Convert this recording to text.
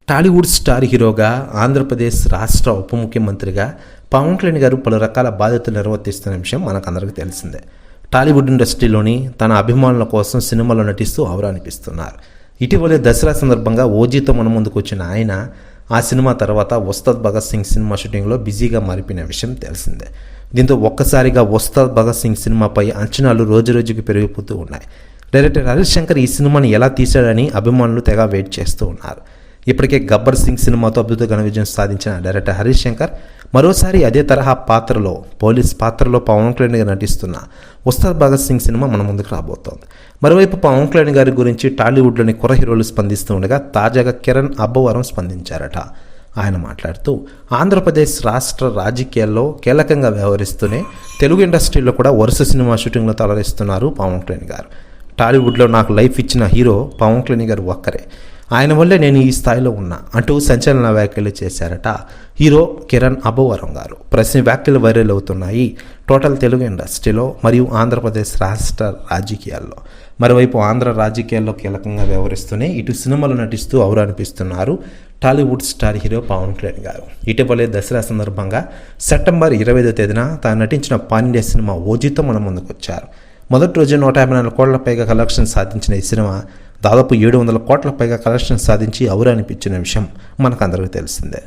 Tollywood star హీరోగా ఆంధ్రప్రదేశ్ రాష్ట్ర ఉప ముఖ్యమంత్రిగా పవన్ కళ్యాణ్ గారు పలు రకాల బాధ్యతలు నిర్వర్తిస్తున్న విషయం మనకందరికీ తెలిసిందే. టాలీవుడ్ ఇండస్ట్రీలోని తన అభిమానుల కోసం సినిమాలో నటిస్తూ ఆవరానిపిస్తున్నారు. ఇటీవలే దసరా సందర్భంగా ఓజీతో మన ముందుకు వచ్చిన ఆయన ఆ సినిమా తర్వాత ఉస్తాద్ భగత్ సింగ్ సినిమా షూటింగ్లో బిజీగా మారిపోయిన విషయం తెలిసిందే. దీంతో ఒక్కసారిగా ఉస్తాద్ భగత్ సింగ్ సినిమాపై అంచనాలు రోజురోజుకి పెరిగిపోతూ ఉన్నాయి. డైరెక్టర్ హరీష్ శంకర్ ఈ సినిమాని ఎలా తీశాడని అభిమానులు తెగ వెయిట్ చేస్తూ ఉన్నారు. ఇప్పటికే గబ్బర్ సింగ్ సినిమాతో అద్భుత ఘన విజయం సాధించిన డైరెక్టర్ హరీష్ శంకర్ మరోసారి అదే తరహా పాత్రలో పోలీస్ పాత్రలో పవన్ కళ్యాణ్ గారు నటిస్తున్న ఉస్తాద్ భగత్ సింగ్ సినిమా మన ముందుకు రాబోతోంది. మరోవైపు పవన్ కళ్యాణ్ గారి గురించి టాలీవుడ్లోని కుర్ర హీరోలు స్పందిస్తూ ఉండగా తాజాగా కిరణ్ అబ్బవరం స్పందించారట. ఆయన మాట్లాడుతూ ఆంధ్రప్రదేశ్ రాష్ట్ర రాజకీయాల్లో కీలకంగా వ్యవహరిస్తూనే తెలుగు ఇండస్ట్రీలో కూడా వరుస సినిమా షూటింగ్లో తలరిస్తున్నారు పవన్ కళ్యాణ్ గారు. టాలీవుడ్లో నాకు లైఫ్ ఇచ్చిన హీరో పవన్ కళ్యాణ్ గారు ఒక్కరే, ఆయన వల్లే నేను ఈ స్థాయిలో ఉన్నా అంటూ సంచలన వ్యాఖ్యలు చేశారట హీరో కిరణ్ అబ్బవరం గారు. ప్రశ్న వ్యాఖ్యలు వైరల్ అవుతున్నాయి టోటల్ తెలుగు ఇండస్ట్రీలో మరియు ఆంధ్రప్రదేశ్ రాష్ట్ర రాజకీయాల్లో. మరోవైపు ఆంధ్ర రాజకీయాల్లో కీలకంగా వ్యవహరిస్తూనే ఇటు సినిమాలో నటిస్తూ ఔరానిపిస్తున్నారు టాలీవుడ్ స్టార్ హీరో పవన్ కళ్యాణ్ గారు. ఇటీవలే దసరా సందర్భంగా సెప్టెంబర్ 25వ తేదీన తాను నటించిన పాన్ ఇండియా సినిమా ఓజీతో మన ముందుకు వచ్చారు. మొదటి రోజు 154 కోట్ల పైగా కలెక్షన్ సాధించిన ఈ సినిమా దాదాపు 700 కోట్ల పైగా కలెక్షన్ సాధించి ఔరానిపించిన విషయం మనకందరికీ తెలిసిందే.